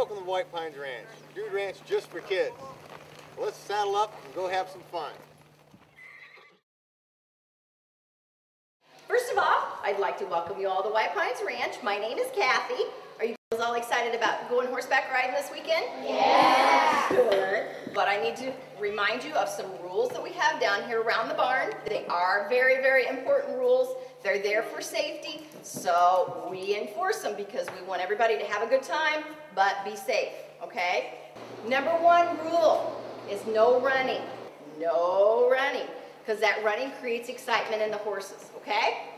Welcome to White Pines Ranch, Dude Ranch just for kids. Let's saddle up and go have some fun. First of all, I'd like to welcome you all to White Pines Ranch. My name is Kathy. Are you guys all excited about going horseback riding this weekend? Yeah! Good. But I need to remind you of some rules that we have down here around the barn. They are very, very important rules. They're there for safety, so we enforce them because we want everybody to have a good time, but be safe, okay? Number one rule is no running. No running, because that running creates excitement in the horses, okay?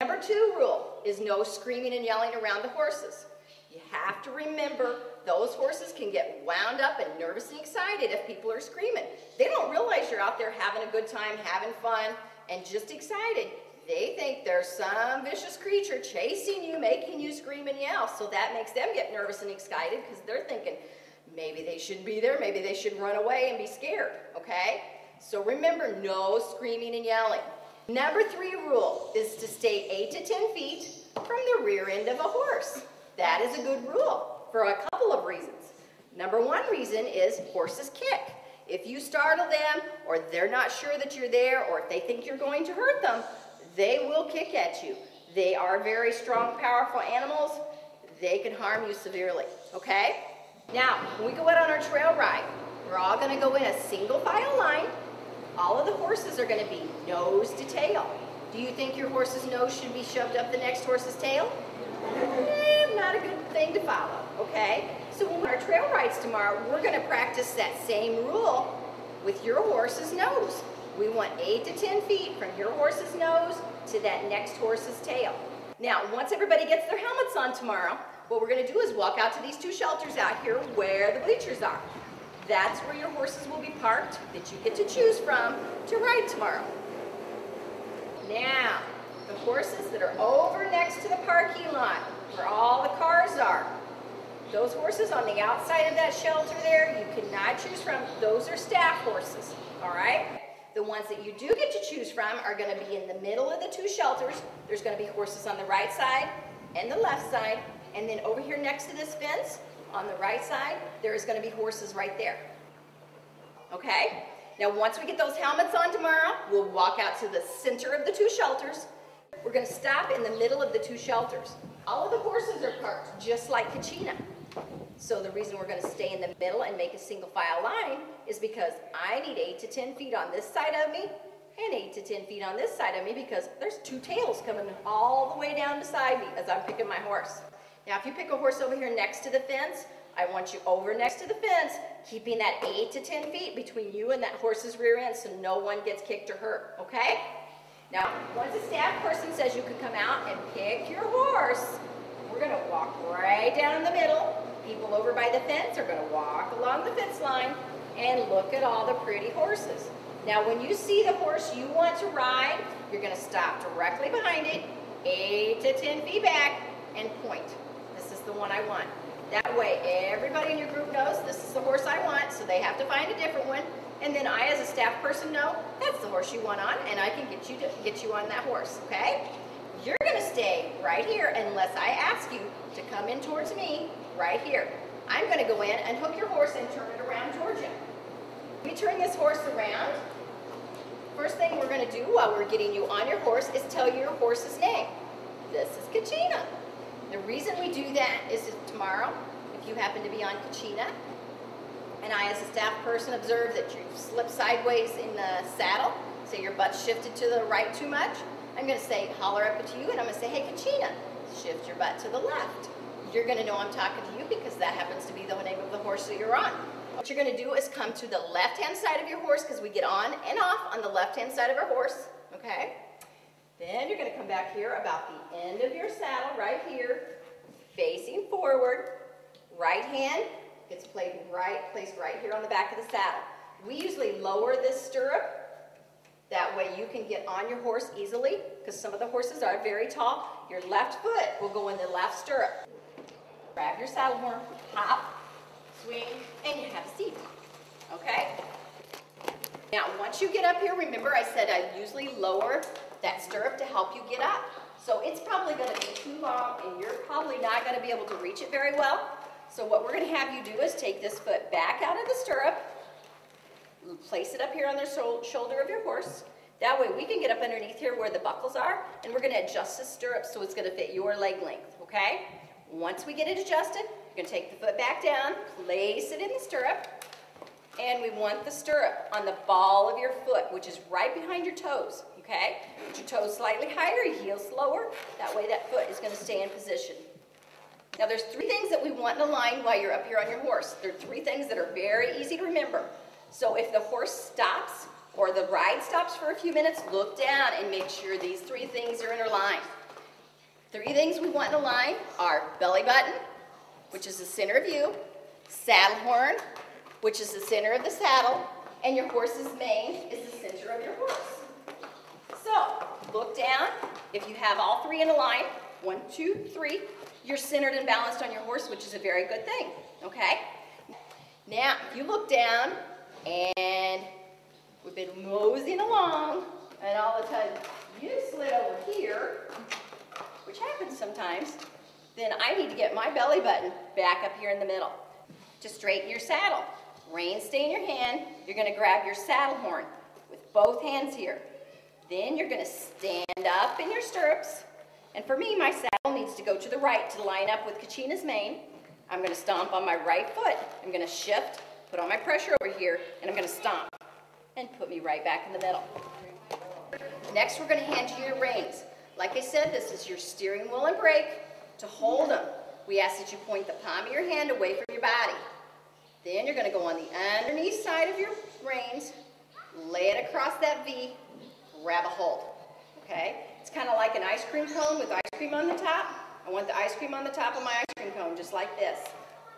Number two rule is no screaming and yelling around the horses. You have to remember those horses can get wound up and nervous and excited if people are screaming. They don't realize you're out there having a good time, having fun, and just excited. They think there's some vicious creature chasing you, making you scream and yell, so that makes them get nervous and excited because they're thinking maybe they shouldn't be there, maybe they should run away and be scared, okay? So remember, no screaming and yelling. Number three rule is to stay 8 to 10 feet from the rear end of a horse. That is a good rule for a couple of reasons. Number one reason is horses kick. If you startle them, or they're not sure that you're there, or if they think you're going to hurt them, they will kick at you. They are very strong, powerful animals. They can harm you severely, okay? Now, when we go out on our trail ride, we're all gonna go in a single file line. All of the horses are gonna be nose to tail. Do you think your horse's nose should be shoved up the next horse's tail? Not a good thing to follow, okay? So when our trail rides tomorrow, we're gonna practice that same rule with your horse's nose. We want 8 to 10 feet from your horse's nose to that next horse's tail. Now, once everybody gets their helmets on tomorrow, what we're gonna do is walk out to these two shelters out here where the bleachers are. That's where your horses will be parked that you get to choose from to ride tomorrow. Now, the horses that are over next to the parking lot, where all the cars are, those horses on the outside of that shelter there, you cannot choose from. Those are staff horses, all right? The ones that you do get to choose from are going to be in the middle of the two shelters. There's going to be horses on the right side and the left side, and then over here next to this fence, on the right side, there is going to be horses right there. Okay? Now, once we get those helmets on tomorrow, we'll walk out to the center of the two shelters. We're going to stop in the middle of the two shelters. All of the horses are parked just like Kachina. So the reason we're going to stay in the middle and make a single file line is because I need 8 to 10 feet on this side of me and 8 to 10 feet on this side of me because there's two tails coming all the way down beside me as I'm picking my horse. Now, if you pick a horse over here next to the fence, I want you over next to the fence, keeping that 8 to 10 feet between you and that horse's rear end so no one gets kicked or hurt, okay? Now, once a staff person says you can come out and pick your horse, we're going to walk right down the middle. People over by the fence are going to walk along the fence line and look at all the pretty horses. Now, when you see the horse you want to ride, you're going to stop directly behind it, 8 to 10 feet back, and point. This is the one I want. That way, everybody in your group knows this is the horse I want, so they have to find a different one. And then I, as a staff person, know that's the horse you want on, and I can get you on that horse, okay? You're going to stay right here unless I ask you to come in towards me right here. I'm going to go in and hook your horse and turn it around towards you. We turn this horse around. First thing we're going to do while we're getting you on your horse is tell you your horse's name. This is Kachina. The reason we do that is tomorrow, if you happen to be on Kachina, and I, as a staff person, observe that you slip sideways in the saddle, so your butt's shifted to the right too much, I'm going to say, holler up at you, and I'm going to say, hey, Kachina, shift your butt to the left. You're going to know I'm talking to you because that happens to be the name of the horse that you're on. What you're going to do is come to the left-hand side of your horse because we get on and off on the left-hand side of our horse, okay? Then you're going to come back here about the end of your saddle right here, facing forward. Right hand gets placed right here on the back of the saddle. We usually lower this stirrup. That way you can get on your horse easily because some of the horses are very tall. Your left foot will go in the left stirrup. Grab your saddle horn, hop, swing, and you have a seat, okay? Now, once you get up here, remember I said I usually lower that stirrup to help you get up. So it's probably going to be too long, and you're probably not going to be able to reach it very well. So what we're going to have you do is take this foot back out of the stirrup, place it up here on the shoulder of your horse. That way we can get up underneath here where the buckles are, and we're going to adjust the stirrup so it's going to fit your leg length, okay? Once we get it adjusted, you're going to take the foot back down, place it in the stirrup, and we want the stirrup on the ball of your foot, which is right behind your toes, okay? Put your toes slightly higher, your heels lower. That way that foot is going to stay in position. Now there's 3 things that we want in a line while you're up here on your horse. There are 3 things that are very easy to remember. So if the horse stops or the ride stops for a few minutes, look down and make sure these 3 things are in a line. 3 things we want in a line are belly button, which is the center of you, saddle horn, which is the center of the saddle, and your horse's mane is the center of your horse. So look down. If you have all 3 in a line, 1, 2, 3, you're centered and balanced on your horse, which is a very good thing, okay? Now, if you look down, and we've been moseying along, and all of a sudden you slid over here, which happens sometimes, then I need to get my belly button back up here in the middle. To straighten your saddle, reins stay in your hand, you're going to grab your saddle horn with both hands here. Then you're going to stand up in your stirrups, and for me, my saddle needs to go to the right to line up with Kachina's mane. I'm going to stomp on my right foot, I'm going to shift, put on my pressure over here, and I'm going to stomp and put me right back in the middle. Next, we're going to hand you your reins. Like I said, this is your steering wheel and brake. To hold them, we ask that you point the palm of your hand away from your body. Then you're going to go on the underneath side of your reins, lay it across that V, grab a hold. Okay? It's kind of like an ice cream cone with ice cream on the top. I want the ice cream on the top of my ice cream cone, just like this.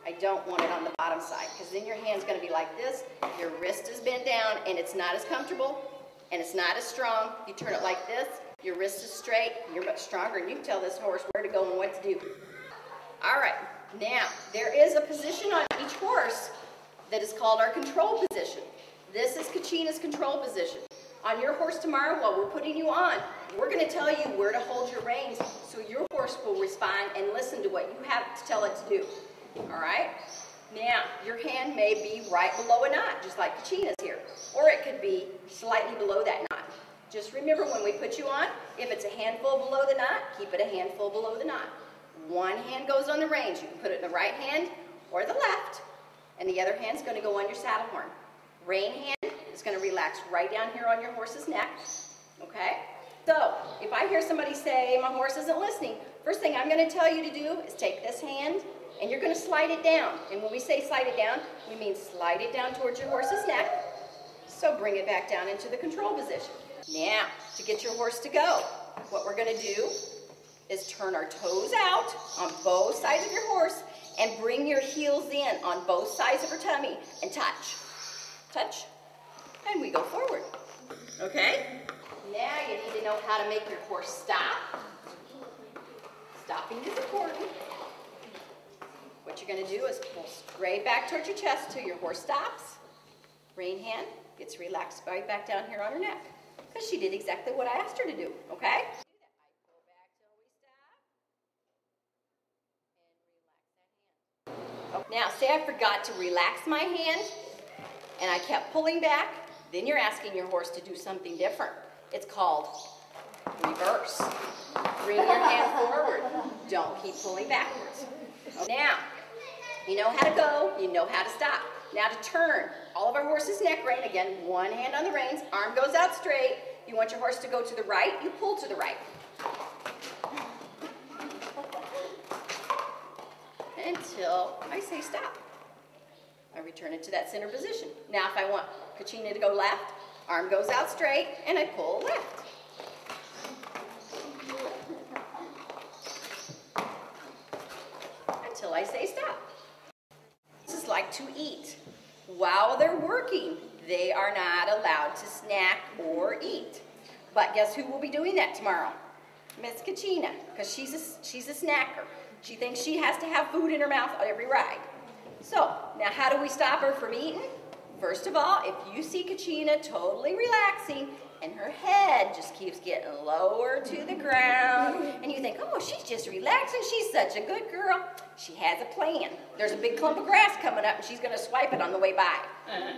I don't want it on the bottom side, because then your hand's going to be like this, your wrist is bent down, and it's not as comfortable, and it's not as strong. If you turn it like this, your wrist is straight, you're much stronger, and you can tell this horse where to go and what to do. All right, now, there is a position on each horse that is called our control position. This is Kachina's control position. On your horse tomorrow, while we're putting you on, we're going to tell you where to hold your reins so your horse will respond and listen to what you have to tell it to do. All right? Now, your hand may be right below a knot, just like Kachina's here. Or it could be slightly below that knot. Just remember when we put you on, if it's a handful below the knot, keep it a handful below the knot. One hand goes on the reins. You can put it in the right hand or the left, and the other hand's going to go on your saddle horn. Rein hand is going to relax right down here on your horse's neck. Okay? So, if I hear somebody say, my horse isn't listening, first thing I'm going to tell you to do is take this hand, and you're going to slide it down. And when we say slide it down, we mean slide it down towards your horse's neck. So bring it back down into the control position. Now, to get your horse to go, what we're going to do is turn our toes out on both sides of your horse and bring your heels in on both sides of her tummy and touch. Touch. And we go forward. Okay? Now you need to know how to make your horse stop. Stopping is important. What you're going to do is pull straight back towards your chest till your horse stops. Rein hand gets relaxed right back down here on her neck. Because she did exactly what I asked her to do, okay? Now, say I forgot to relax my hand, and I kept pulling back, then you're asking your horse to do something different. It's called reverse. Bring your hand forward. Don't keep pulling backwards. Now, you know how to go, you know how to stop. Now to turn, all of our horse's neck rein, again, one hand on the reins, arm goes out straight. If you want your horse to go to the right, you pull to the right. Until I say stop. I return it to that center position. Now if I want Kachina to go left, arm goes out straight, and I pull left. Until I say stop. This is like to eat. While they're working, they are not allowed to snack or eat. But guess who will be doing that tomorrow? Miss Kachina, because she's a snacker. She thinks she has to have food in her mouth on every ride. So, now how do we stop her from eating? First of all, if you see Kachina totally relaxing, and her head just keeps getting lower to the ground, and you think, oh, she's just relaxing, she's such a good girl. She has a plan. There's a big clump of grass coming up, and she's going to swipe it on the way by,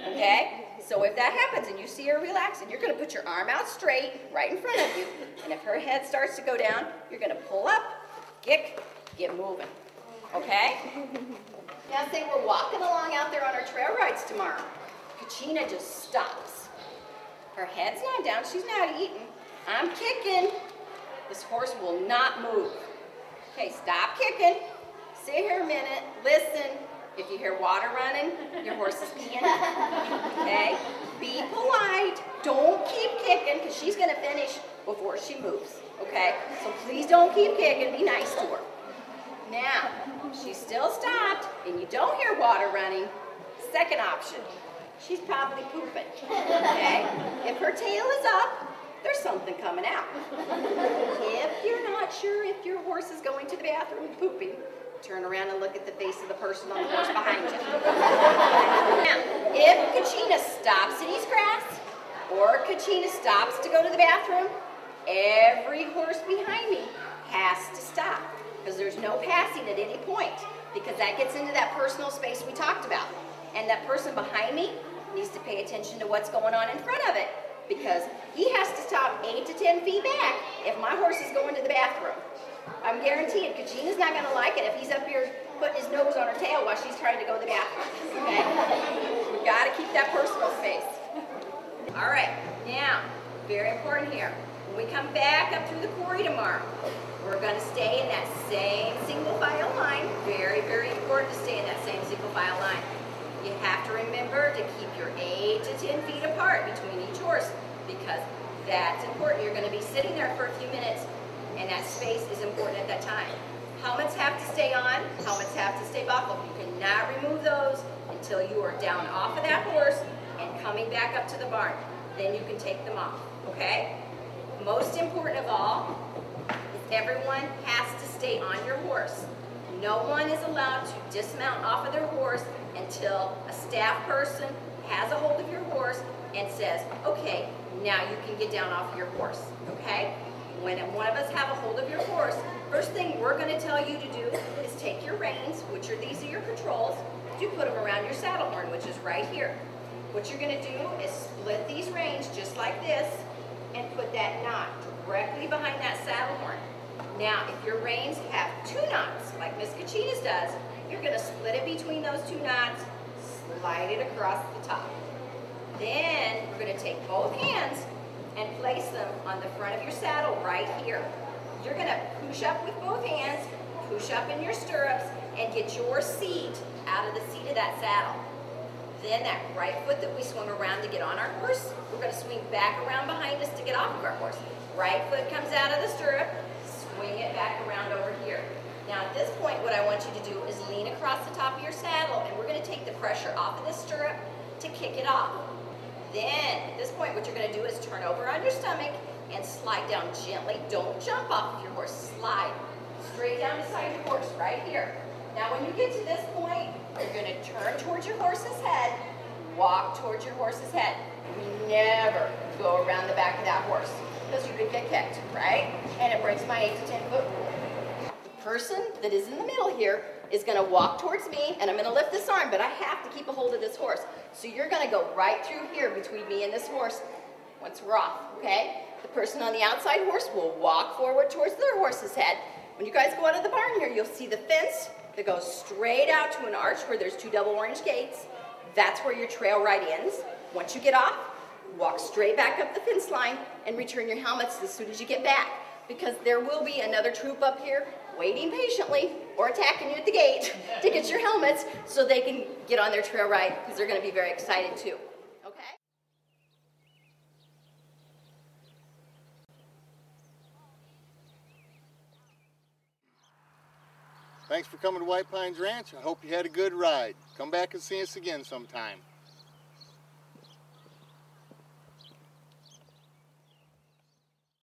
okay? So if that happens and you see her relaxing, you're going to put your arm out straight right in front of you, and if her head starts to go down, you're going to pull up, kick, get moving, okay? Now say we're walking along out there on our trail rides tomorrow. Kachina just stops. Her head's not down, she's not eating. I'm kicking. This horse will not move. Okay, stop kicking. Sit here a minute, listen. If you hear water running, your horse is peeing. Okay? Be polite. Don't keep kicking, because she's going to finish before she moves. Okay? So please don't keep kicking. Be nice to her. Now, she's still stopped, and you don't hear water running. Second option. She's probably pooping, okay? If her tail is up, there's something coming out. If you're not sure if your horse is going to the bathroom and pooping, turn around and look at the face of the person on the horse behind you. Now, if Kachina stops in his grass, or Kachina stops to go to the bathroom, every horse behind me has to stop, because there's no passing at any point, because that gets into that personal space we talked about. And that person behind me needs to pay attention to what's going on in front of it, because he has to stop 8 to 10 feet back if my horse is going to the bathroom. I'm guaranteed Kachina's not going to like it if he's up here putting his nose on her tail while she's trying to go to the bathroom, okay? We've got to keep that personal space. All right, now, very important here. When we come back up through the quarry tomorrow, we're going to stay in that same single file line. Very, very important to stay in that same single file line. You have to remember to keep your 8 to 10 feet apart between each horse, because that's important. You're going to be sitting there for a few minutes, and that space is important at that time. Helmets have to stay on. Helmets have to stay buckled. You cannot remove those until you are down off of that horse and coming back up to the barn. Then you can take them off, okay? Most important of all is everyone has to stay on your horse. No one is allowed to dismount off of their horse until a staff person has a hold of your horse and says, okay, now you can get down off of your horse, okay? When one of us have a hold of your horse, first thing we're going to tell you to do is take your reins, which are these are your controls. You put them around your saddle horn, which is right here. What you're going to do is split these reins just like this and put that knot directly behind that saddle horn. Now, if your reins have 2 knots, like Miss Kachina's does, you're going to split it between those 2 knots, slide it across the top. Then, we're going to take both hands and place them on the front of your saddle right here. You're going to push up with both hands, push up in your stirrups, and get your seat out of the seat of that saddle. Then that right foot that we swung around to get on our horse, we're going to swing back around behind us to get off of our horse. Right foot comes out of the stirrup, swing it back around over here. Now at this point, what I want you to do is lean across the top of your saddle, and we're going to take the pressure off of this stirrup to kick it off. Then, at this point, what you're going to do is turn over on your stomach and slide down gently. Don't jump off of your horse. Slide straight down beside your horse, right here. Now, when you get to this point, you're going to turn towards your horse's head, walk towards your horse's head. Never go around the back of that horse, because you could get kicked, right? And it breaks my 8 to 10 foot rule. The person that is in the middle here is going to walk towards me, and I'm going to lift this arm, but I have to keep a hold of this horse. So you're going to go right through here between me and this horse once we're off, okay? The person on the outside horse will walk forward towards their horse's head. When you guys go out of the barn here, you'll see the fence that goes straight out to an arch where there's 2 double orange gates. That's where your trail ride ends. Once you get off, walk straight back up the fence line and return your helmets as soon as you get back, because there will be another troop up here waiting patiently or attacking you at the gate to get your helmets so they can get on their trail ride, because they're going to be very excited too. Okay? Thanks for coming to White Pines Ranch. I hope you had a good ride. Come back and see us again sometime.